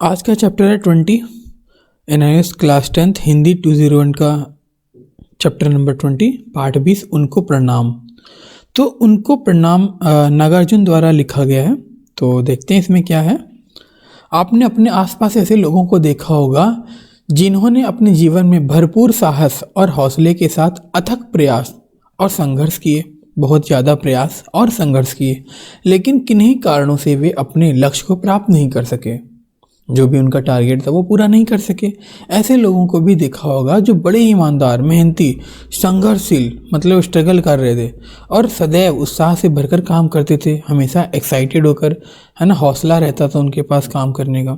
आज का चैप्टर है 20 एनआईएस क्लास 10th हिंदी 201 का चैप्टर नंबर 20 पाठ 20 उनको प्रणाम। तो उनको प्रणाम नागार्जुन द्वारा लिखा गया है। तो देखते हैं इसमें क्या है। आपने अपने आसपास ऐसे लोगों को देखा होगा जिन्होंने अपने जीवन में भरपूर साहस और हौसले के साथ अथक प्रयास और संघर्ष किए, बहुत ज़्यादा प्रयास और संघर्ष किए, लेकिन किन्हीं कारणों से वे अपने लक्ष्य को प्राप्त नहीं कर सके। जो भी उनका टारगेट था वो पूरा नहीं कर सके। ऐसे लोगों को भी देखा होगा जो बड़े ईमानदार, मेहनती, संघर्षशील मतलब स्ट्रगल कर रहे थे और सदैव उत्साह से भरकर काम करते थे, हमेशा एक्साइटेड होकर, है ना, हौसला रहता था उनके पास काम करने का,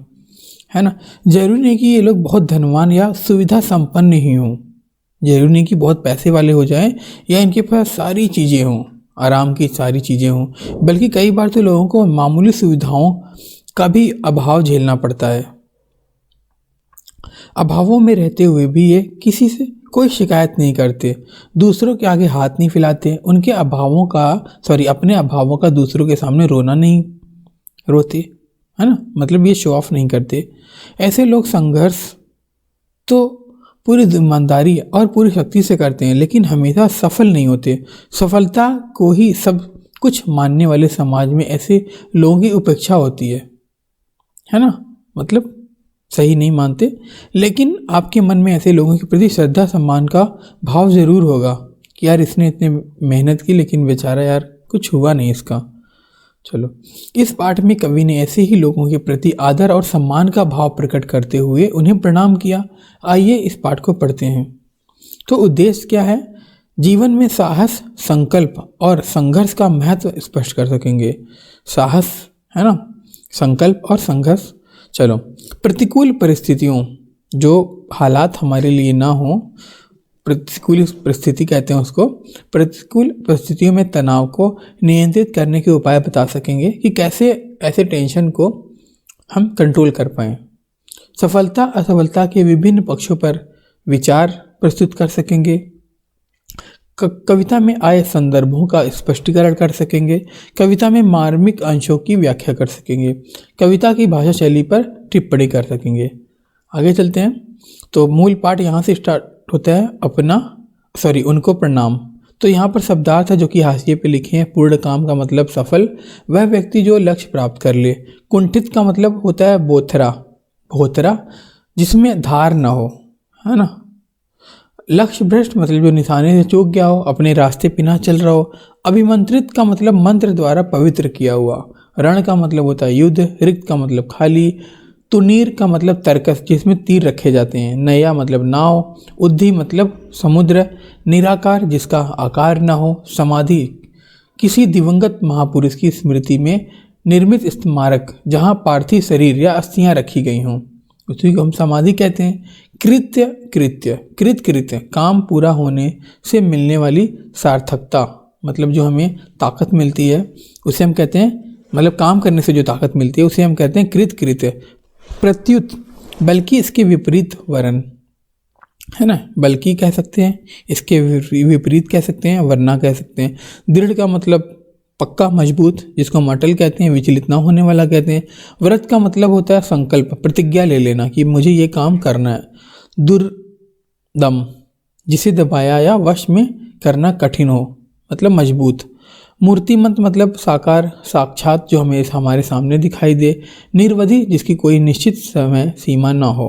है ना। जरूरी नहीं कि ये लोग बहुत धनवान या सुविधा संपन्न ही हों, जरूरी नहीं कि बहुत पैसे वाले हो जाएं या इनके पास सारी चीज़ें हों, आराम की सारी चीज़ें हों, बल्कि कई बार तो लोगों को मामूली सुविधाओं का भी अभाव झेलना पड़ता है। अभावों में रहते हुए भी ये किसी से कोई शिकायत नहीं करते, दूसरों के आगे हाथ नहीं फैलाते, उनके अपने अभावों का दूसरों के सामने रोना नहीं रोते, है ना, मतलब ये शो ऑफ नहीं करते। ऐसे लोग संघर्ष तो पूरी ईमानदारी और पूरी शक्ति से करते हैं, लेकिन हमेशा सफल नहीं होते। सफलता को ही सब कुछ मानने वाले समाज में ऐसे लोगों की उपेक्षा होती है ना, मतलब सही नहीं मानते, लेकिन आपके मन में ऐसे लोगों के प्रति श्रद्धा सम्मान का भाव ज़रूर होगा कि यार इसने इतने मेहनत की लेकिन बेचारा यार कुछ हुआ नहीं इसका। चलो, इस पाठ में कवि ने ऐसे ही लोगों के प्रति आदर और सम्मान का भाव प्रकट करते हुए उन्हें प्रणाम किया। आइए इस पाठ को पढ़ते हैं। तो उद्देश्य क्या है? जीवन में साहस, संकल्प और संघर्ष का महत्व स्पष्ट कर सकेंगे। साहस, है ना, संकल्प और संघर्ष। चलो, प्रतिकूल परिस्थितियों, जो हालात हमारे लिए ना हो, प्रतिकूल परिस्थिति कहते हैं उसको, प्रतिकूल परिस्थितियों में तनाव को नियंत्रित करने के उपाय बता सकेंगे कि कैसे ऐसे टेंशन को हम कंट्रोल कर पाएँ। सफलता असफलता के विभिन्न पक्षों पर विचार प्रस्तुत कर सकेंगे। कविता में आए संदर्भों का स्पष्टीकरण कर सकेंगे। कविता में मार्मिक अंशों की व्याख्या कर सकेंगे। कविता की भाषा शैली पर टिप्पणी कर सकेंगे। आगे चलते हैं। तो मूल पाठ यहाँ से स्टार्ट होता है उनको प्रणाम। तो यहाँ पर शब्दार्थ है जो कि हाशिए पे लिखे हैं। पूर्ण काम का मतलब सफल, वह व्यक्ति जो लक्ष्य प्राप्त कर ले। कुंठित का मतलब होता है भोथरा, जिसमें धार ना हो, है ना। लक्ष्य भ्रष्ट मतलब जो निशाने से चूक गया हो, अपने रास्ते पे ना चल रहा हो। अभिमंत्रित का मतलब मंत्र द्वारा पवित्र किया हुआ। रण का मतलब होता है युद्ध। रिक्त का मतलब खाली। तुनीर का मतलब तर्कस, जिसमें तीर रखे जाते हैं। नया मतलब नाव। उद्धि मतलब समुद्र। निराकार, जिसका आकार ना हो। समाधि, किसी दिवंगत महापुरुष की स्मृति में निर्मित स्मारक जहाँ पार्थिव शरीर या अस्थियाँ रखी गई हों, उसी को हम समाधि कहते हैं। कृत्य काम पूरा होने से मिलने वाली सार्थकता, मतलब जो हमें ताकत मिलती है उसे हम कहते हैं, मतलब काम करने से जो ताकत मिलती है उसे हम कहते हैं कृत्य। प्रत्युत, बल्कि इसके विपरीत वर्ण, है ना, बल्कि कह सकते हैं, इसके विपरीत कह सकते हैं, वरना कह सकते हैं। दृढ़ का मतलब पक्का, मजबूत, जिसको हम अटल कहते हैं। विचलित ना होने वाला कहते हैं। व्रत का मतलब होता है संकल्प, प्रतिज्ञा ले लेना कि मुझे ये काम करना है। दुर्दम, जिसे दबाया या वश में करना कठिन हो, मतलब मजबूत। मूर्तिमंत मतलब साकार, साक्षात, जो हमें हमारे सामने दिखाई दे। निर्वधि, जिसकी कोई निश्चित समय सीमा ना हो।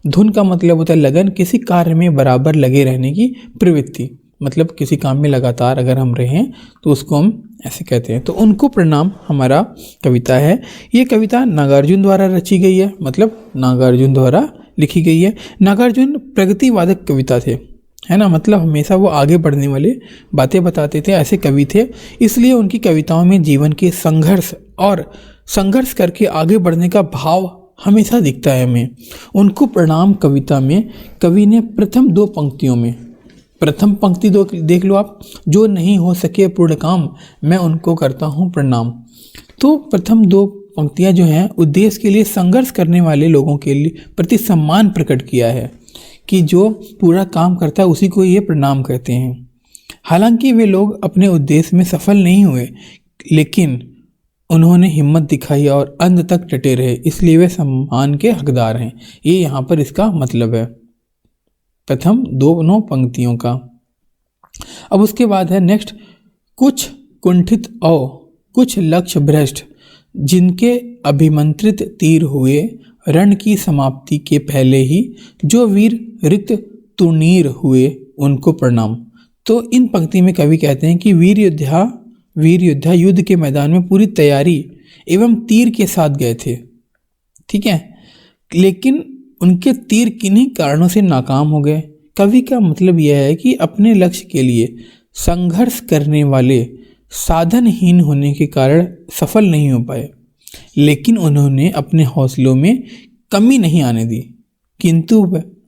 धुन का मतलब होता है लगन, किसी कार्य में बराबर लगे रहने की प्रवृत्ति, मतलब किसी काम में लगातार अगर हम रहें तो उसको हम ऐसे कहते हैं। तो उनको प्रणाम हमारा कविता है। ये कविता नागार्जुन द्वारा रची गई है, मतलब नागार्जुन द्वारा लिखी गई है। नागार्जुन प्रगतिवादक कविता थे, है ना, मतलब हमेशा वो आगे बढ़ने वाले बातें बताते थे, ऐसे कवि थे। इसलिए उनकी कविताओं में जीवन के संघर्ष और संघर्ष करके आगे बढ़ने का भाव हमेशा दिखता है हमें। उनको प्रणाम कविता में कवि ने प्रथम दो पंक्तियों में, प्रथम पंक्ति दो देख लो आप, जो नहीं हो सके पूर्ण काम, मैं उनको करता हूँ प्रणाम। तो प्रथम दो पंक्तियाँ जो हैं उद्देश्य के लिए संघर्ष करने वाले लोगों के लिए प्रति सम्मान प्रकट किया है कि जो पूरा काम करता है उसी को ये प्रणाम कहते हैं। हालांकि वे लोग अपने उद्देश्य में सफल नहीं हुए, लेकिन उन्होंने हिम्मत दिखाई और अंत तक डटे रहे, इसलिए वे सम्मान के हकदार हैं। ये यहाँ पर इसका मतलब है प्रथम दोनों पंक्तियों का। अब उसके बाद है नेक्स्ट, कुछ कुंठित और कुछ लक्ष्य भ्रष्ट, जिनके अभिमंत्रित तीर हुए रण की समाप्ति के पहले ही, जो वीर रिक्त तुनीर हुए उनको प्रणाम। तो इन पंक्ति में कवि कहते हैं कि वीर योद्धा युद्ध के मैदान में पूरी तैयारी एवं तीर के साथ गए थे, ठीक है, लेकिन उनके तीर किन्हीं कारणों से नाकाम हो गए। कवि का मतलब यह है कि अपने लक्ष्य के लिए संघर्ष करने वाले साधनहीन होने के कारण सफल नहीं हो पाए, लेकिन उन्होंने अपने हौसलों में कमी नहीं आने दी, किंतु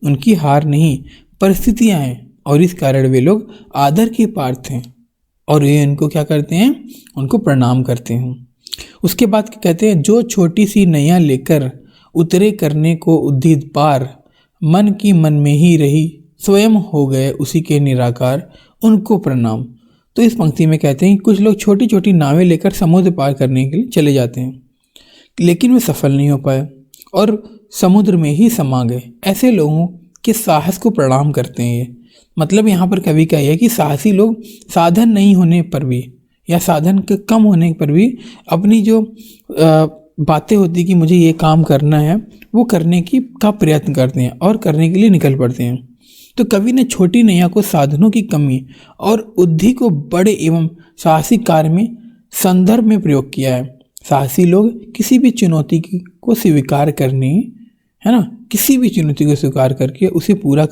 उनकी हार नहीं परिस्थितियां हैं और इस कारण वे लोग आदर के पात्र हैं और वे उनको क्या करते हैं, उनको प्रणाम करते हैं। उसके बाद कहते हैं, जो छोटी सी नैया लेकर उतरे करने को उद्धित पार, मन की मन में ही रही स्वयं हो गए उसी के निराकार, उनको प्रणाम। तो इस पंक्ति में कहते हैं कुछ लोग छोटी छोटी नावें लेकर समुद्र पार करने के लिए चले जाते हैं, लेकिन वे सफल नहीं हो पाए और समुद्र में ही समा गए। ऐसे लोगों के साहस को प्रणाम करते हैं ये। मतलब यहाँ पर कवि का यह है कि साहसी लोग साधन नहीं होने पर भी या साधन के कम होने पर भी अपनी जो बातें होती कि मुझे ये काम करना है वो करने का प्रयत्न करते हैं और करने के लिए निकल पड़ते हैं। तो कवि ने छोटी नैया को साधनों की कमी और उद्धि को बड़े एवं साहसी कार्य में संदर्भ में प्रयोग किया है। साहसी लोग किसी भी चुनौती को स्वीकार करने, है ना, किसी भी चुनौती को स्वीकार करके उसे पूरा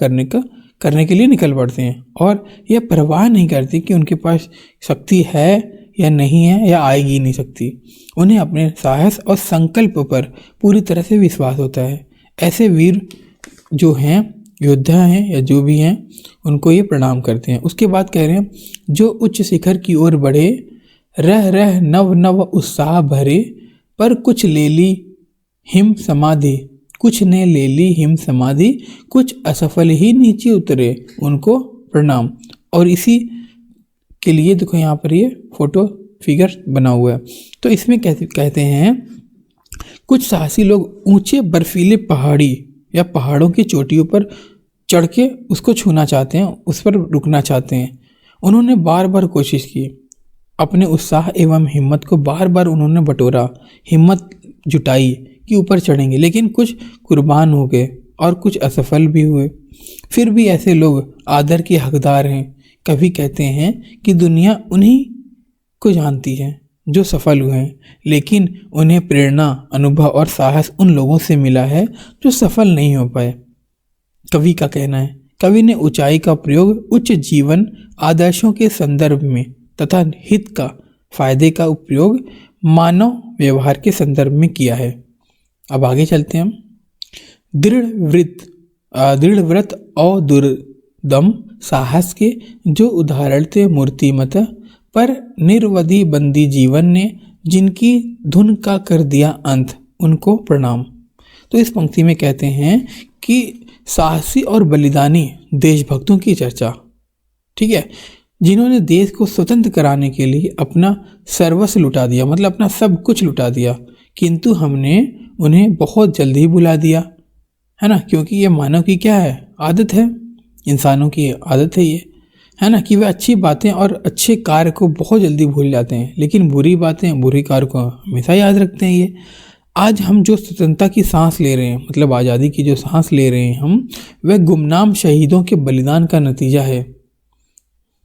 करने के लिए निकल पड़ते हैं और यह परवाह नहीं करती कि उनके पास शक्ति है या नहीं है या आएगी नहीं सकती। उन्हें अपने साहस और संकल्प पर पूरी तरह से विश्वास होता है। ऐसे वीर जो हैं, योद्धा हैं या जो भी हैं, उनको ये प्रणाम करते हैं। उसके बाद कह रहे हैं, जो उच्च शिखर की ओर बढ़े, रह रह नव नव उत्साह भरे, पर कुछ ले ली हिम समाधि, कुछ ने ले ली हिम समाधि, कुछ असफल ही नीचे उतरे, उनको प्रणाम। और इसी के लिए देखो यहाँ पर ये फोटो फिगर बना हुआ है। तो इसमें कहते हैं कुछ साहसी लोग ऊंचे बर्फीले पहाड़ी या पहाड़ों की चोटियों पर चढ़ के उसको छूना चाहते हैं, उस पर रुकना चाहते हैं। उन्होंने बार बार कोशिश की, अपने उत्साह एवं हिम्मत को बार बार उन्होंने बटोरा, हिम्मत जुटाई कि ऊपर चढ़ेंगे, लेकिन कुछ कुर्बान हो गए और कुछ असफल भी हुए। फिर भी ऐसे लोग आदर के हकदार हैं। कवि कहते हैं कि दुनिया उन्हीं को जानती है जो सफल हुए हैं, लेकिन उन्हें प्रेरणा, अनुभव और साहस उन लोगों से मिला है जो सफल नहीं हो पाए। कवि का कहना है, कवि ने ऊंचाई का प्रयोग उच्च जीवन आदर्शों के संदर्भ में तथा हित का, फायदे का उपयोग मानव व्यवहार के संदर्भ में किया है। अब आगे चलते हैं हम। दृढ़ व्रत और दुर्दम साहस के जो उदाहरण थे मूर्तिमत, पर निर्वधि बंदी जीवन ने जिनकी धुन का कर दिया अंत, उनको प्रणाम। तो इस पंक्ति में कहते हैं कि साहसी और बलिदानी देशभक्तों की चर्चा, ठीक है, जिन्होंने देश को स्वतंत्र कराने के लिए अपना सर्वस्व लुटा दिया, मतलब अपना सब कुछ लुटा दिया, किंतु हमने उन्हें बहुत जल्दी भुला दिया, है ना, क्योंकि ये मानव की क्या है, आदत है, इंसानों की आदत है ये, है ना, कि वे अच्छी बातें और अच्छे कार्य को बहुत जल्दी भूल जाते हैं, लेकिन बुरी बातें, बुरी कार्य को हमेशा याद रखते हैं। ये आज हम जो स्वतंत्रता की सांस ले रहे हैं, मतलब आज़ादी की जो सांस ले रहे हैं हम, वह गुमनाम शहीदों के बलिदान का नतीजा है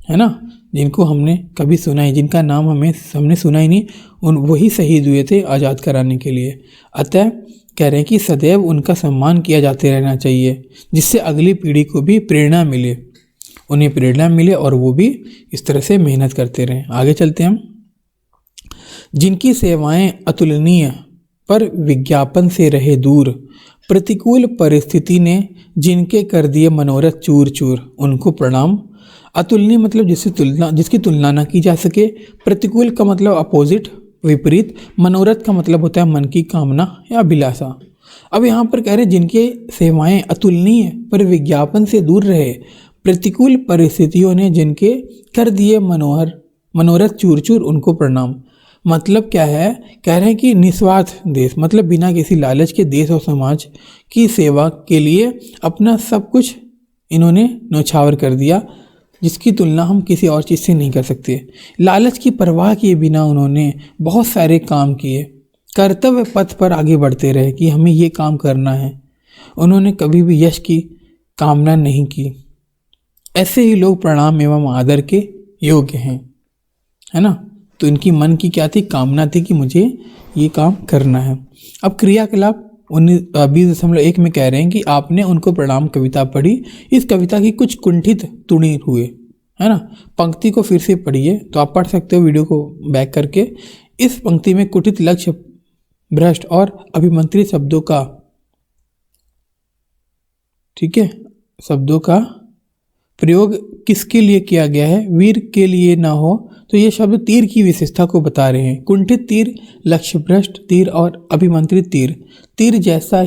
ना, जिनको हमने कभी सुना ही, जिनका नाम हमने सुना ही नहीं, वही शहीद हुए थे आज़ाद कराने के लिए। अतः कह रहे हैं कि सदैव उनका सम्मान किया जाते रहना चाहिए, जिससे अगली पीढ़ी को भी प्रेरणा मिले, उन्हें प्रेरणा मिले और वो भी इस तरह से मेहनत करते रहें। आगे चलते हैं हम। जिनकी सेवाएं अतुलनीय पर विज्ञापन से रहे दूर, प्रतिकूल परिस्थिति ने जिनके कर दिए मनोरथ चूर चूर, उनको प्रणाम। अतुलनीय मतलब जिसकी तुलना ना की जा सके, प्रतिकूल का मतलब अपोजिट, विपरीत, मनोरथ का मतलब होता है मन की कामना या अभिलाषा। अब यहाँ पर कह रहे हैं जिनके सेवाएं अतुलनीय पर विज्ञापन से दूर रहे, प्रतिकूल परिस्थितियों ने जिनके कर दिए मनोरथ चूर चूर, उनको प्रणाम। मतलब क्या है, कह रहे हैं कि निस्वार्थ देश मतलब बिना किसी लालच के देश और समाज की सेवा के लिए अपना सब कुछ इन्होंने न्यौछावर कर दिया, जिसकी तुलना हम किसी और चीज़ से नहीं कर सकते। लालच की परवाह किए बिना उन्होंने बहुत सारे काम किए, कर्तव्य पथ पर आगे बढ़ते रहे कि हमें ये काम करना है। उन्होंने कभी भी यश की कामना नहीं की। ऐसे ही लोग प्रणाम एवं आदर के योग्य हैं, है ना। तो इनकी मन की क्या थी, कामना थी कि मुझे ये काम करना है। अब क्रियाकलाप 20.1 में कह रहे हैं कि आपने उनको प्रणाम कविता पढ़ी। इस कविता की कुछ कुंठित तुड़ी हुए, है ना। पंक्ति को फिर से पढ़िए, तो आप पढ़ सकते हो वीडियो को बैक करके। इस पंक्ति में कुटित, लक्ष्य भ्रष्ट और अभिमंत्रित शब्दों का, ठीक है, शब्दों का प्रयोग किसके लिए किया गया है, वीर के लिए ना हो। तो ये शब्द तीर की विशेषता को बता रहे हैं। कुंठित तीर, लक्ष्य भ्रष्ट तीर और अभिमंत्रित तीर। तीर जैसा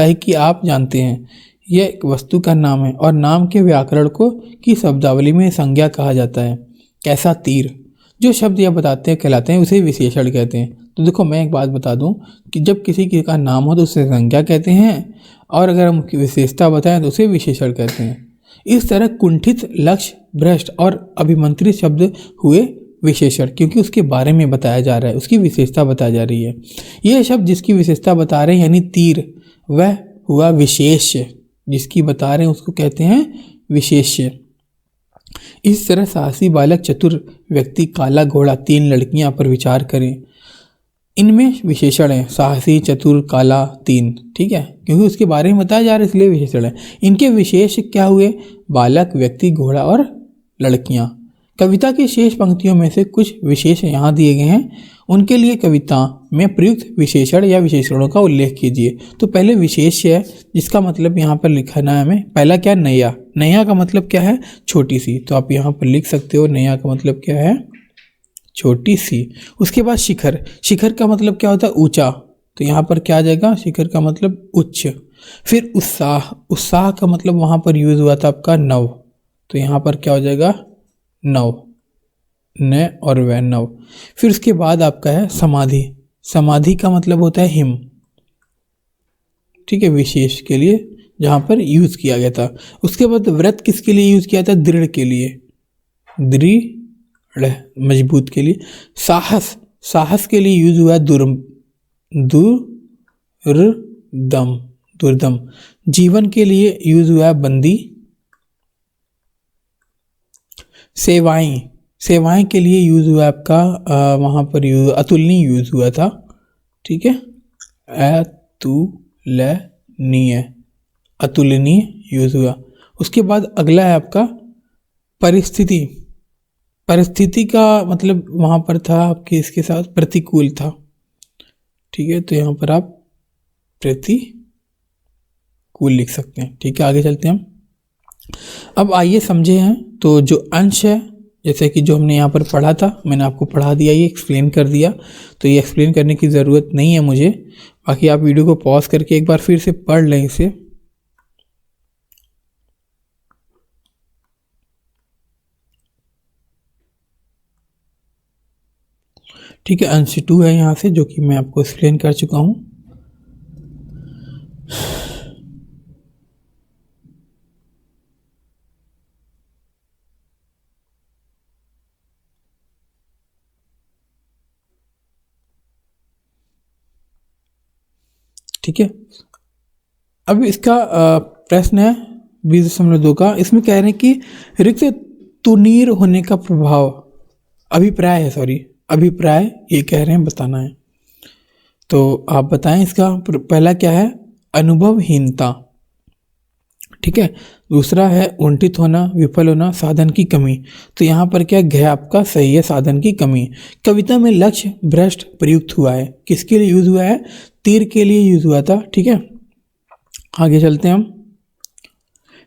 ही कि आप जानते हैं, यह एक वस्तु का नाम है और नाम के व्याकरण को की शब्दावली में संज्ञा कहा जाता है। कैसा तीर, जो शब्द यह बताते हैं कहलाते हैं, उसे विशेषण कहते हैं। तो देखो मैं एक बात बता दूं कि जब किसी का नाम हो तो उसे संज्ञा कहते हैं, और अगर हम विशेषता बताएं तो उसे विशेषण कहते हैं। इस तरह कुंठित, लक्ष्य भ्रष्ट और अभिमंत्रित शब्द हुए विशेषण, क्योंकि उसके बारे में बताया जा रहा है, उसकी विशेषता बताई जा रही है। यह शब्द जिसकी विशेषता बता रहे हैं यानी तीर, वह हुआ विशेष्य। जिसकी बता रहे हैं उसको कहते हैं विशेष्य। इस तरह साहसी बालक, चतुर व्यक्ति, काला घोड़ा, 3 लड़कियां पर विचार करें। इनमें विशेषण है साहसी, चतुर, काला, 3, ठीक है, क्योंकि उसके बारे में बताया जा रहा है इसलिए विशेषण है। इनके विशेष क्या हुए, बालक, व्यक्ति, घोड़ा और लड़कियां। कविता की शेष पंक्तियों में से कुछ विशेष यहाँ दिए गए हैं, उनके लिए कविता में प्रयुक्त विशेषण या विशेषणों का उल्लेख कीजिए। तो पहले विशेष है, जिसका मतलब यहाँ पर लिखना है हमें। पहला क्या, नया। नया का मतलब क्या है, छोटी सी। तो आप यहाँ पर लिख सकते हो नया का मतलब क्या है, छोटी सी। उसके बाद शिखर। शिखर का मतलब क्या होता है, ऊंचा। तो यहाँ पर क्या आ जाएगा, शिखर का मतलब उच्च। फिर उत्साह। उत्साह का मतलब वहाँ पर यूज हुआ था आपका नव। तो यहाँ पर क्या हो जाएगा, नव, न और वह, नव। फिर उसके बाद आपका है समाधि। समाधि का मतलब होता है हिम, ठीक है, विशेष के लिए जहाँ पर यूज किया गया था। उसके बाद व्रत किसके लिए यूज किया था, दृढ़ के लिए, दृढ़, मजबूत के लिए। साहस, साहस के लिए यूज हुआ दुर्दम। जीवन के लिए यूज हुआ बंदी। सेवाएं, सेवाएं के लिए यूज हुआ आपका वहाँ पर अतुलनीय यूज हुआ था, ठीक है, अतुलनीय, अतुलनीय यूज हुआ। उसके बाद अगला है आपका परिस्थिति। परिस्थिति का मतलब वहाँ पर था आपके इसके साथ प्रतिकूल था, ठीक है, तो यहाँ पर आप प्रतिकूल लिख सकते हैं, ठीक है। आगे चलते हैं हम। अब आइए समझे हैं। तो जो अंश है, जैसे कि जो हमने यहाँ पर पढ़ा था, मैंने आपको पढ़ा दिया, ये एक्सप्लेन कर दिया। तो ये एक्सप्लेन करने की ज़रूरत नहीं है मुझे, बाकी आप वीडियो को पॉज करके एक बार फिर से पढ़ लें इसे। ठीक है, अंश 2 है यहाँ से, जो कि मैं आपको एक्सप्लेन कर चुका हूँ। ठीक है, अब इसका प्रश्न है 20.2 का। इसमें कह रहे हैं कि रिक्त तुनीर होने का प्रभाव, अभिप्राय है, सॉरी, अभिप्राय ये कह रहे हैं बताना है। तो आप बताएं इसका। पहला क्या है, अनुभवहीनता, ठीक है। दूसरा है उल्टित होना, विफल होना, साधन की कमी। तो यहाँ पर क्या है, आपका सही है, साधन की कमी। कविता में लक्ष्य भ्रष्ट प्रयुक्त हुआ है, किसके लिए यूज हुआ है, तीर के लिए यूज हुआ था, ठीक है। आगे चलते हैं हम।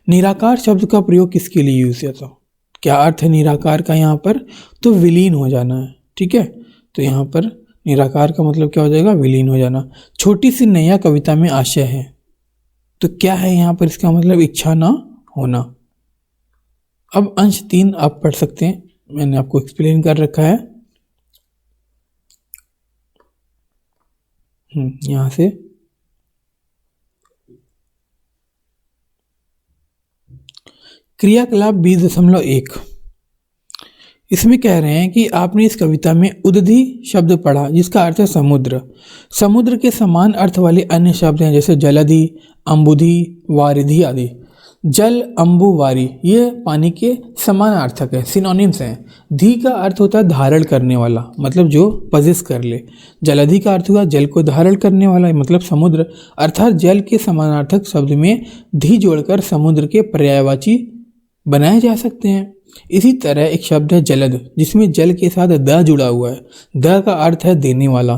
निराकार शब्द का प्रयोग किसके लिए यूज किया था, क्या अर्थ है निराकार का यहाँ पर, तो विलीन हो जाना है, ठीक है। तो यहाँ पर निराकार का मतलब क्या हो जाएगा, विलीन हो जाना। छोटी सी नैया कविता में आशय है, तो क्या है यहाँ पर, इसका मतलब इच्छा ना होना। अब अंश 3 आप पढ़ सकते हैं, मैंने आपको एक्सप्लेन कर रखा है। यहाँ से क्रियाकलाप 20.1 इसमें कह रहे हैं कि आपने इस कविता में उदधि शब्द पढ़ा जिसका अर्थ है समुद्र। समुद्र के समान अर्थ वाले अन्य शब्द हैं जैसे जलधि, अम्बुधि, वारिधि आदि। जल, अम्बु, वारी ये पानी के समानार्थक है, सिनोनिम्स हैं। धी का अर्थ होता है धारण करने वाला, मतलब जो पजेस कर ले। जलधि का अर्थ हुआ जल को धारण करने वाला, मतलब समुद्र। अर्थात जल के समानार्थक शब्द में धी जोड़कर समुद्र के पर्यायवाची बनाए जा सकते हैं। इसी तरह एक शब्द है जलद जिसमें जल के साथ द जुड़ा हुआ है। द का अर्थ है देने वाला,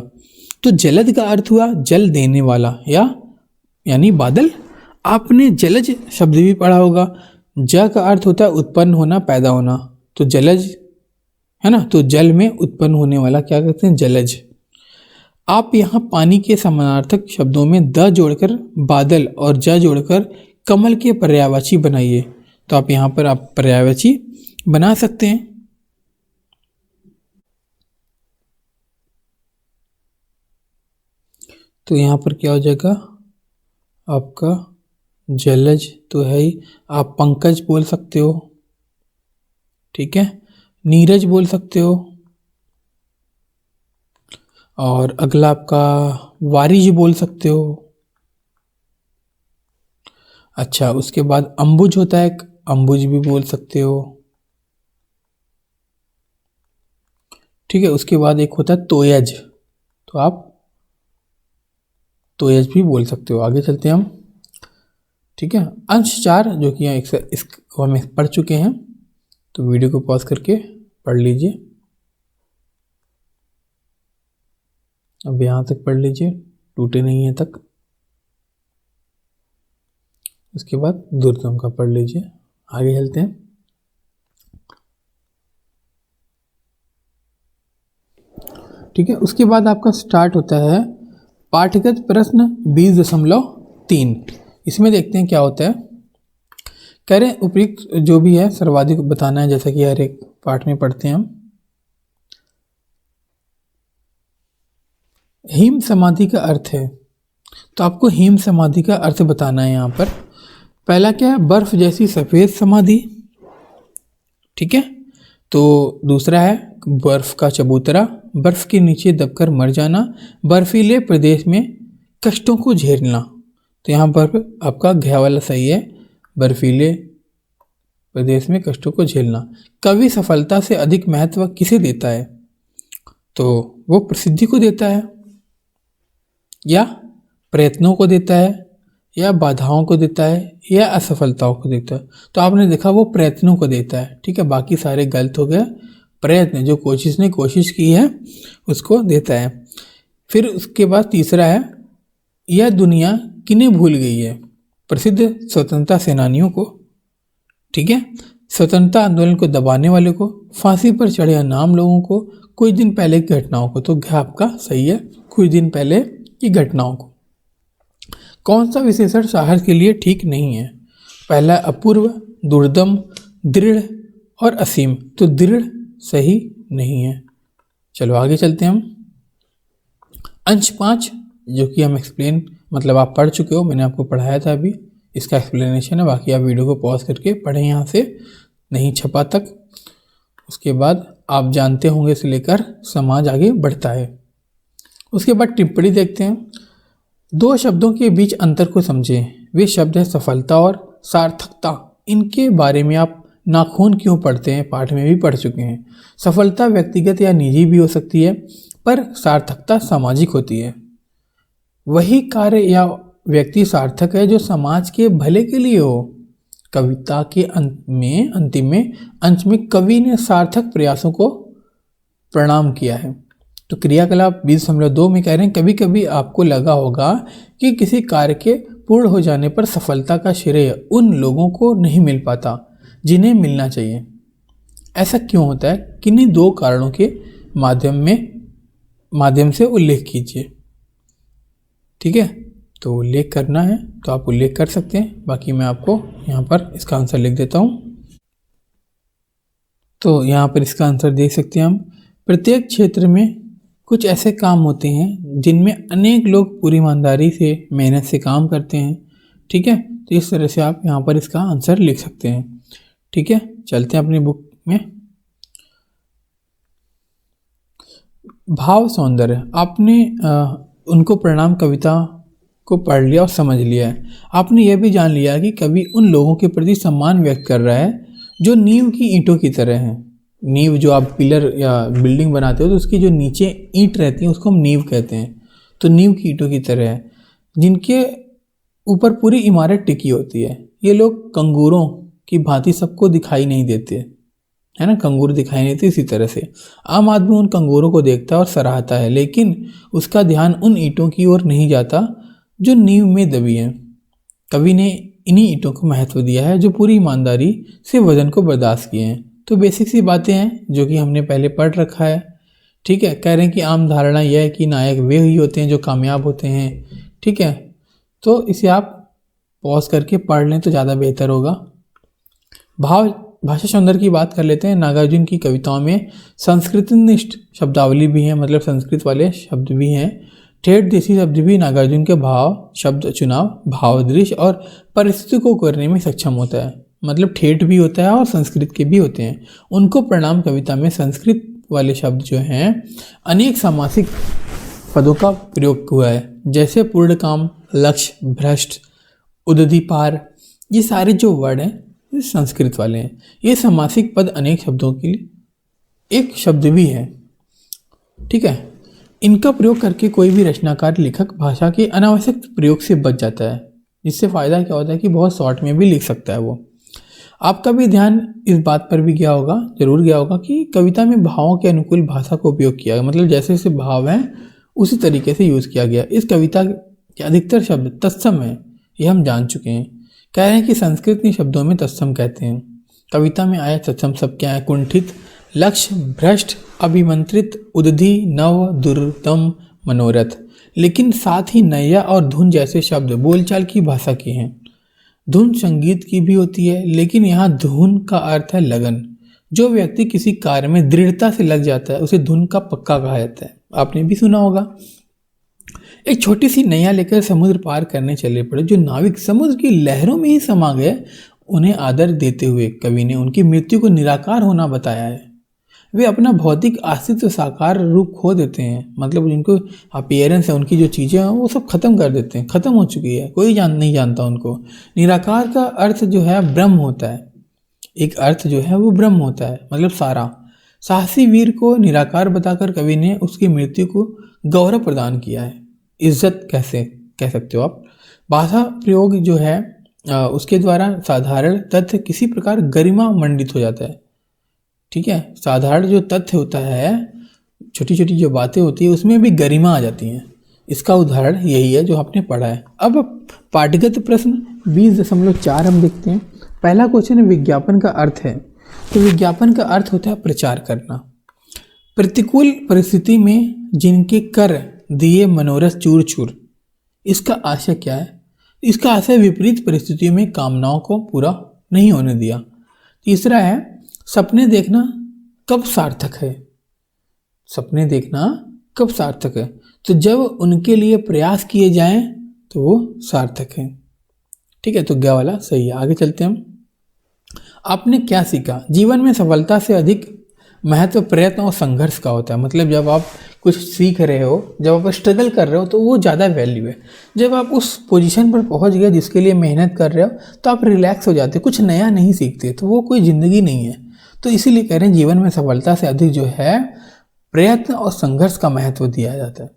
तो जलद का अर्थ हुआ जल देने वाला यानी बादल। आपने जलज शब्द भी पढ़ा होगा। ज का अर्थ होता है उत्पन्न होना, पैदा होना, तो जलज है ना, तो जल में उत्पन्न होने वाला क्या कहते हैं, जलज। आप यहाँ पानी के समानार्थक शब्दों में द जोड़कर बादल और ज जोड़कर कमल के पर्यायवाची बनाइए। तो आप यहाँ पर आप पर्यायवाची बना सकते हैं। तो यहाँ पर क्या हो जाएगा आपका जलज तो है ही, आप पंकज बोल सकते हो, ठीक है, नीरज बोल सकते हो, और अगला आपका वारिज बोल सकते हो। अच्छा, उसके बाद अम्बुज होता है, अम्बुज भी बोल सकते हो, ठीक है। उसके बाद एक होता है तोयज, तो आप तोयज भी बोल सकते हो। आगे चलते हैं हम, ठीक है। अंश 4 जो कि यहाँ इसको हम पढ़ चुके हैं, तो वीडियो को पॉज करके पढ़ लीजिए। अब यहाँ तक पढ़ लीजिए, टूटे नहीं है तक। उसके बाद दुर्दम का पढ़ लीजिए। आगे चलते हैं। ठीक है, उसके बाद आपका स्टार्ट होता है पाठगत प्रश्न 20.3। इसमें देखते हैं क्या होता है। कह रहे हैं उपयुक्त जो भी है सर्वाधिक बताना है, जैसा कि हर एक पाठ में पढ़ते हैं हम। हिम समाधि का अर्थ है, तो आपको हिम समाधि का अर्थ बताना है यहाँ पर। पहला क्या है, बर्फ जैसी सफ़ेद समाधि, ठीक है। तो दूसरा है बर्फ का चबूतरा, बर्फ के नीचे दबकर मर जाना, बर्फीले प्रदेश में कष्टों को झेलना। तो यहाँ पर आपका घ वाला सही है, बर्फीले प्रदेश में कष्टों को झेलना। कवि सफलता से अधिक महत्व किसे देता है, तो वो प्रसिद्धि को देता है, या प्रयत्नों को देता है, या बाधाओं को देता है, या असफलताओं को देता है। तो आपने देखा वो प्रयत्नों को देता है, ठीक है। बाकी सारे गलत हो गए। प्रयत्न जो कोशिश की है उसको देता है। फिर उसके बाद तीसरा है, यह दुनिया किन्हें भूल गई है, प्रसिद्ध स्वतंत्रता सेनानियों को, ठीक है, स्वतंत्रता आंदोलन को दबाने वाले को, फांसी पर चढ़े अनाम लोगों को, कुछ दिन पहले की घटनाओं को। तो घ आपका सही है, कुछ दिन पहले की घटनाओं को। कौन सा विशेषण साहस के लिए ठीक नहीं है, पहला अपूर्व, दुर्दम, दृढ़ और असीम। तो दृढ़ सही नहीं है। चलो आगे चलते हैं हम। अंश 5 जो कि हम एक्सप्लेन मतलब आप पढ़ चुके हो, मैंने आपको पढ़ाया था अभी, इसका एक्सप्लेनेशन है। बाकी आप वीडियो को पॉज करके पढ़ें यहाँ से नहीं छपा तक। उसके बाद आप जानते होंगे से लेकर समाज आगे बढ़ता है। उसके बाद टिप्पणी देखते हैं। दो शब्दों के बीच अंतर को समझें। वे शब्द है सफलता और सार्थकता। इनके बारे में आप नाखून क्यों पढ़ते हैं, पाठ में भी पढ़ चुके हैं। सफलता व्यक्तिगत या निजी भी हो सकती है, पर सार्थकता सामाजिक होती है। वही कार्य या व्यक्ति सार्थक है जो समाज के भले के लिए हो। कविता के अंतिम में अंश में कवि ने सार्थक प्रयासों को प्रणाम किया है। तो क्रियाकलाप 20.2 में कह रहे हैं, कभी कभी आपको लगा होगा कि किसी कार्य के पूर्ण हो जाने पर सफलता का श्रेय उन लोगों को नहीं मिल पाता जिन्हें मिलना चाहिए। ऐसा क्यों होता है, किन्हीं दो कारणों के माध्यम से उल्लेख कीजिए, ठीक है। तो उल्लेख करना है तो आप उल्लेख कर सकते हैं, बाकी मैं आपको यहाँ पर इसका आंसर लिख देता हूँ। तो यहाँ पर इसका आंसर देख सकते हैं हम। प्रत्येक क्षेत्र में कुछ ऐसे काम होते हैं जिनमें अनेक लोग पूरी ईमानदारी से मेहनत से काम करते हैं। ठीक है, तो इस तरह से आप यहाँ पर इसका आंसर लिख सकते हैं। ठीक है, चलते हैं अपनी बुक में। भाव सौंदर्य, आपने उनको प्रणाम कविता को पढ़ लिया और समझ लिया है। आपने यह भी जान लिया कि कवि उन लोगों के प्रति सम्मान व्यक्त कर रहा है जो नींव की ईंटों की तरह हैं। नींव जो आप पिलर या बिल्डिंग बनाते हो तो उसकी जो नीचे ईंट रहती है उसको हम नींव कहते हैं। तो नींव की ईंटों की तरह है जिनके ऊपर पूरी इमारत टिकी होती है। ये लोग कंगूरों की भांति सबको दिखाई नहीं देते, है ना, कंगूर दिखाई नहीं देते। इसी तरह से आम आदमी उन कंगूरों को देखता है और सराहता है, लेकिन उसका ध्यान उन ईंटों की ओर नहीं जाता जो नींव में दबी हैं। कवि ने इन्हीं ईंटों को महत्व दिया है जो पूरी ईमानदारी से वजन को बर्दाश्त किए हैं। तो बेसिक सी बातें हैं जो कि हमने पहले पढ़ रखा है। ठीक है, कह रहे हैं कि आम धारणा यह है कि नायक वे ही होते हैं जो कामयाब होते हैं। ठीक है, तो इसे आप पॉज करके पढ़ लें तो ज़्यादा बेहतर होगा। भाषा सौंदर्य की बात कर लेते हैं। नागार्जुन की कविताओं में संस्कृतनिष्ठ शब्दावली भी है, मतलब संस्कृत वाले शब्द भी हैं। ठेठ देसी शब्द भी नागार्जुन के भाव शब्द चुनाव, भाव दृश्य और परिस्थिति को करने में सक्षम होता है। मतलब ठेठ भी होता है और संस्कृत के भी होते हैं। उनको प्रणाम कविता में संस्कृत वाले शब्द जो हैं अनेक समासिक पदों का प्रयोग हुआ है, जैसे पूर्ण काम, लक्ष्य, भ्रष्ट, उदधि पार। ये सारे जो वर्ड हैं ये संस्कृत वाले हैं। ये समासिक पद अनेक शब्दों के लिए एक शब्द भी है। ठीक है, इनका प्रयोग करके कोई भी रचनाकार लेखक भाषा के अनावश्यक प्रयोग से बच जाता है। इससे फ़ायदा क्या होता है कि बहुत शॉर्ट में भी लिख सकता है वो। आपका भी ध्यान इस बात पर भी गया होगा, जरूर गया होगा, कि कविता में भावों के अनुकूल भाषा का उपयोग किया गया। मतलब जैसे जैसे भाव हैं उसी तरीके से यूज़ किया गया। इस कविता के अधिकतर शब्द तत्सम हैं, ये हम जान चुके हैं। कह रहे हैं कि संस्कृत के शब्दों में तत्सम कहते हैं। कविता में आए तत्सम शब्द क्या है? कुंठित, लक्ष्य, भ्रष्ट, अभिमंत्रित, उदधि, नव, दुर्दम, मनोरथ। लेकिन साथ ही नैया और धुन जैसे शब्द बोलचाल की भाषा के हैं। धुन संगीत की भी होती है, लेकिन यहाँ धुन का अर्थ है लगन। जो व्यक्ति किसी कार्य में दृढ़ता से लग जाता है उसे धुन का पक्का कहा जाता है। आपने भी सुना होगा। एक छोटी सी नैया लेकर समुद्र पार करने चले पड़े जो नाविक समुद्र की लहरों में ही समा गए, उन्हें आदर देते हुए कवि ने उनकी मृत्यु को निराकार होना बताया है। वे अपना भौतिक अस्तित्व साकार रूप खो देते हैं, मतलब जिनको अपीयरेंस है, उनकी जो चीज़ें हैं वो सब खत्म कर देते हैं, खत्म हो चुकी है, कोई नहीं जानता उनको। निराकार का अर्थ जो है ब्रह्म होता है। एक अर्थ जो है वो ब्रह्म होता है, मतलब सारा। साहसी वीर को निराकार बताकर कवि ने उसकी मृत्यु को गौरव प्रदान किया है। इज्जत कैसे कह सकते हो आप। भाषा प्रयोग जो है उसके द्वारा साधारण तथ्य किसी प्रकार गरिमा मंडित हो जाता है। ठीक है, साधारण जो तथ्य होता है, छोटी छोटी जो बातें होती है, उसमें भी गरिमा आ जाती हैं। इसका उदाहरण यही है जो आपने पढ़ा है। अब पाठ्यगत प्रश्न 20.4 हम देखते हैं। पहला क्वेश्चन है विज्ञापन का अर्थ है। तो विज्ञापन का अर्थ होता है प्रचार करना। प्रतिकूल परिस्थिति में जिनके कर दिए मनोरथ चूर चूर। इसका आशय क्या है? इसका आशय विपरीत परिस्थितियों में कामनाओं को पूरा नहीं होने दिया। तीसरा है सपने देखना कब सार्थक है। सपने देखना कब सार्थक है? तो जब उनके लिए प्रयास किए जाएं तो वो सार्थक है। ठीक है, तो ग वाला सही है। आगे चलते हैं हम। आपने क्या सीखा? जीवन में सफलता से अधिक महत्व प्रयत्न और संघर्ष का होता है। मतलब जब आप कुछ सीख रहे हो, जब आप स्ट्रगल कर रहे हो तो वो ज़्यादा वैल्यू है। जब आप उस पोजीशन पर पहुंच गए जिसके लिए मेहनत कर रहे हो तो आप रिलैक्स हो जाते, कुछ नया नहीं सीखते, तो वो कोई ज़िंदगी नहीं है। तो इसीलिए कह रहे हैं जीवन में सफलता से अधिक जो है प्रयत्न और संघर्ष का महत्व दिया जाता है।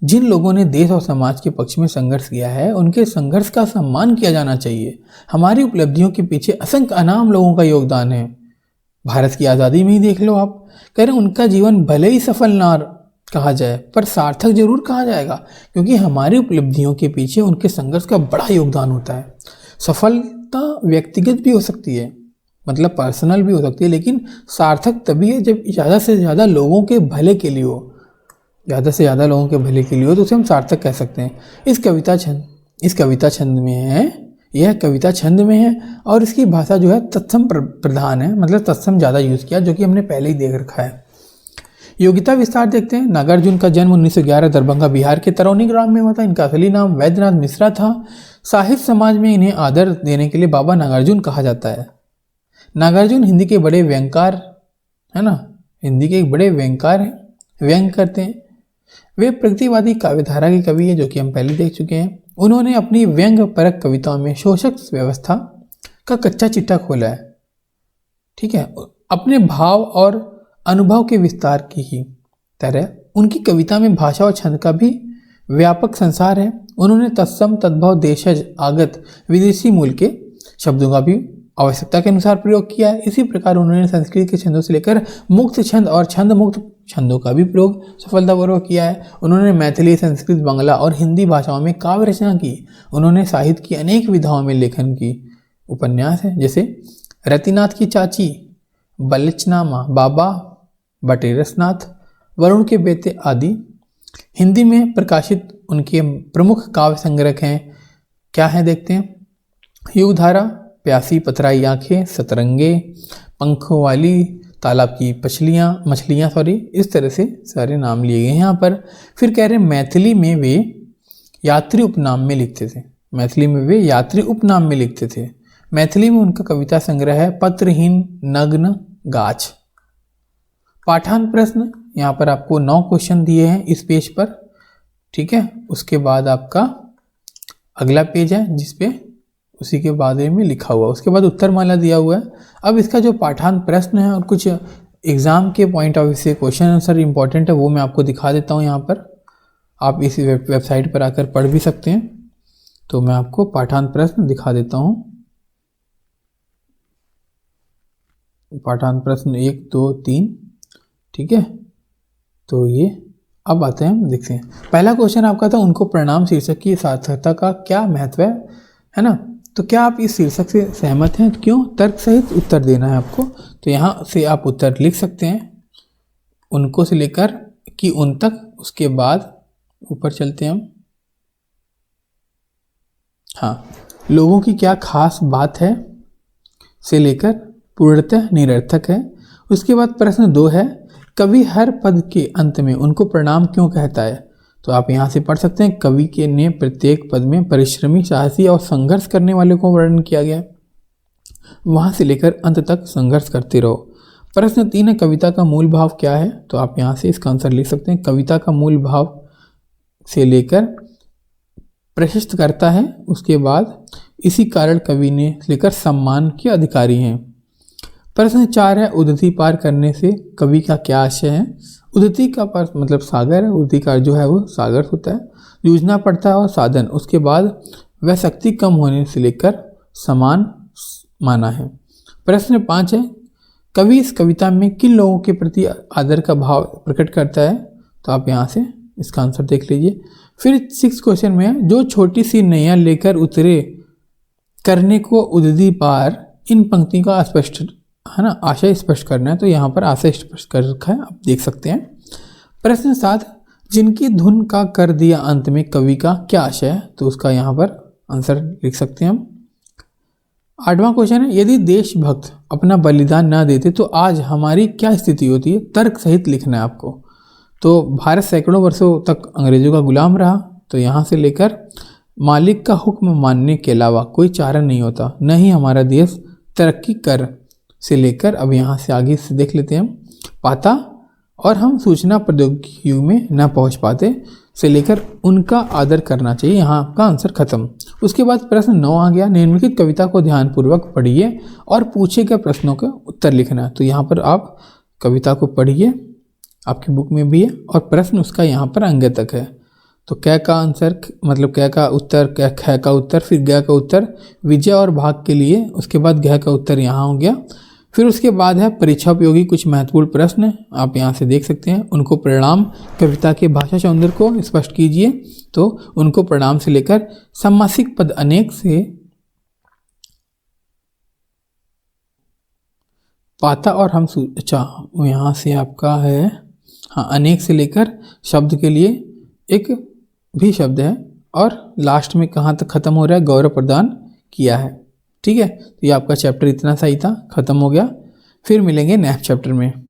जिन लोगों ने देश और समाज के पक्ष में संघर्ष किया है उनके संघर्ष का सम्मान किया जाना चाहिए। हमारी उपलब्धियों के पीछे असंख्य अनाम लोगों का योगदान है। भारत की आज़ादी में ही देख लो आप। कह रहे हैं उनका जीवन भले ही सफल ना कहा जाए पर सार्थक जरूर कहा जाएगा, क्योंकि हमारी उपलब्धियों के पीछे उनके संघर्ष का बड़ा योगदान होता है। सफलता व्यक्तिगत भी हो सकती है, मतलब पर्सनल भी हो सकती है, लेकिन सार्थक तभी है जब ज़्यादा से ज़्यादा लोगों के भले के लिए हो। ज़्यादा से ज़्यादा लोगों के भले के लिए हो तो उसे हम सार्थक कह सकते हैं। इस कविता छंद में है, यह कविता छंद में है और इसकी भाषा जो है तत्सम प्रधान है, मतलब तत्सम ज़्यादा यूज़ किया, जो कि हमने पहले ही देख रखा है। योग्यता विस्तार देखते हैं। नागार्जुन का जन्म 1911 दरभंगा बिहार के तरौनी ग्राम में हुआ था। इनका असली नाम वैद्यनाथ मिश्रा था। साहित्य समाज में इन्हें आदर देने के लिए बाबा नागार्जुन कहा जाता है। नागार्जुन हिंदी के बड़े व्यंगकार है ना, हिंदी के एक बड़े व्यंगकार हैं, व्यंग करते हैं। वे प्रगतिवादी काव्यधारा के कवि हैं, जो कि हम पहले देख चुके हैं। उन्होंने अपनी व्यंग परक कविताओं में शोषक व्यवस्था का कच्चा चिट्ठा खोला है। ठीक है, अपने भाव और अनुभव के विस्तार की ही तरह उनकी कविता में भाषा और छंद का भी व्यापक संसार है। उन्होंने तत्सम तद्भव देशज आगत विदेशी मूल के शब्दों का भी आवश्यकता के अनुसार प्रयोग किया है। इसी प्रकार उन्होंने संस्कृत के छंदों से लेकर मुक्त छंद और छंद मुक्त छंदों का भी प्रयोग सफलतापूर्वक किया है। उन्होंने मैथिली, संस्कृत, बांग्ला और हिंदी भाषाओं में काव्य रचना की। उन्होंने साहित्य की अनेक विधाओं में लेखन की। उपन्यास है जैसे रतिनाथ की चाची, बलिचनामा, बाबा बटेरसनाथ, वरुण के बेटे आदि। हिंदी में प्रकाशित उनके प्रमुख काव्य संग्रह हैं, क्या है देखते हैं। युगधारा, प्यासी पथराई आंखें, सतरंगे, पंखों वाली, तालाब की मछलियाँ इस तरह से सारे नाम लिए गए हैं यहाँ पर। फिर कह रहे हैं मैथिली में वे यात्री उपनाम में लिखते थे। मैथिली में वे यात्री उपनाम में लिखते थे। मैथिली में उनका कविता संग्रह है पत्रहीन, नग्न, गाछ। पाठांत प्रश्न, यहाँ पर आपको 9 क्वेश्चन दिए हैं इस पेज पर। ठीक है, उसके बाद आपका अगला पेज है जिसपे उसी के बारे में लिखा हुआ, उसके बाद उत्तरमाला दिया हुआ है। अब इसका जो पाठांत प्रश्न है और कुछ एग्जाम के पॉइंट ऑफ व्यू से क्वेश्चन आंसर इंपॉर्टेंट है, वो मैं आपको दिखा देता हूँ यहाँ पर। आप इस वेबसाइट पर आकर पढ़ भी सकते हैं। तो मैं आपको पाठांत प्रश्न दिखा देता हूँ। पाठांत प्रश्न 1, 2, 3। ठीक है, तो ये अब आते हैं, देखते हैं। पहला क्वेश्चन आपका था उनको प्रणाम शीर्षक की सार्थकता का क्या महत्व है ना। तो क्या आप इस शीर्षक से सहमत हैं, क्यों, तर्क सहित उत्तर देना है आपको। तो यहाँ से आप उत्तर लिख सकते हैं, उनको से लेकर कि उन तक। उसके बाद ऊपर चलते हैं हम। हाँ, लोगों की क्या खास बात है से लेकर पूर्णतः निरर्थक है। उसके बाद प्रश्न 2 है, कवि हर पद के अंत में उनको प्रणाम क्यों कहता है। तो आप यहाँ से पढ़ सकते हैं, कवि के ने प्रत्येक पद में परिश्रमी, साहसी और संघर्ष करने वाले को वर्णन किया गया है। वहाँ से लेकर अंत तक संघर्ष करते रहो। प्रश्न 3 है, कविता का मूल भाव क्या है। तो आप यहाँ से इसका आंसर लिख सकते हैं, कविता का मूल भाव से लेकर प्रशस्त करता है। उसके बाद इसी कारण कवि ने लेकर सम्मान के अधिकारी हैं। प्रश्न 4 है, उद्धति पार करने से कवि का क्या आशय है। उद्धति का पार मतलब सागर है, उद्धति का जो है वो सागर होता है। जूझना पड़ता है और साधन, उसके बाद वह शक्ति कम होने से लेकर समान माना है। प्रश्न 5 है, कवि इस कविता में किन लोगों के प्रति आदर का भाव प्रकट करता है। तो आप यहाँ से इसका आंसर देख लीजिए। फिर 6 क्वेश्चन में है, जो छोटी सी नैया लेकर उतरे करने को उद्धति पार, इन पंक्ति का स्पष्ट है ना, आशय स्पष्ट करना है। तो यहाँ पर आशय स्पष्ट कर रखा है, आप देख सकते हैं। प्रश्न 7, जिनकी धुन का कर दिया अंत में कवि का क्या आशय है। तो उसका यहाँ पर आंसर लिख सकते हैं हम। 8वां क्वेश्चन है, यदि देशभक्त अपना बलिदान न देते तो आज हमारी क्या स्थिति होती है। तर्क सहित लिखना है आपको। तो भारत सैकड़ों वर्षों तक अंग्रेजों का गुलाम रहा। तो यहाँ से लेकर मालिक का हुक्म मानने के अलावा कोई चारा नहीं होता, न ही हमारा देश तरक्की कर से लेकर, अब यहाँ से आगे से देख लेते हैं हम, पाता और हम सूचना प्रौद्योगिकी युग में न पहुँच पाते से लेकर उनका आदर करना चाहिए। यहाँ आपका आंसर खत्म। उसके बाद प्रश्न 9 आ गया, निम्नलिखित कविता को ध्यानपूर्वक पढ़िए और पूछे गए प्रश्नों का उत्तर लिखना है। तो यहाँ पर आप कविता को पढ़िए, आपकी बुक में भी है, और प्रश्न उसका यहाँ पर अंग तक है। तो कै का आंसर मतलब कै का उत्तर, कै ख का उत्तर, फिर ग का उत्तर विजय और भाग के लिए, उसके बाद घ का उत्तर यहाँ हो गया। फिर उसके बाद है परीक्षा उपयोगी कुछ महत्वपूर्ण प्रश्न, आप यहाँ से देख सकते हैं। उनको प्रणाम कविता के भाषा सौंदर्य को स्पष्ट कीजिए। तो उनको प्रणाम से लेकर समासिक पद अनेक से पाता और हम अच्छा यहाँ से आपका है, हाँ, अनेक से लेकर शब्द के लिए एक भी शब्द है, और लास्ट में कहाँ तक खत्म हो रहा है, गौरव प्रदान किया है। ठीक है, तो ये आपका चैप्टर इतना सा ही था, खत्म हो गया। फिर मिलेंगे नेक्स्ट चैप्टर में।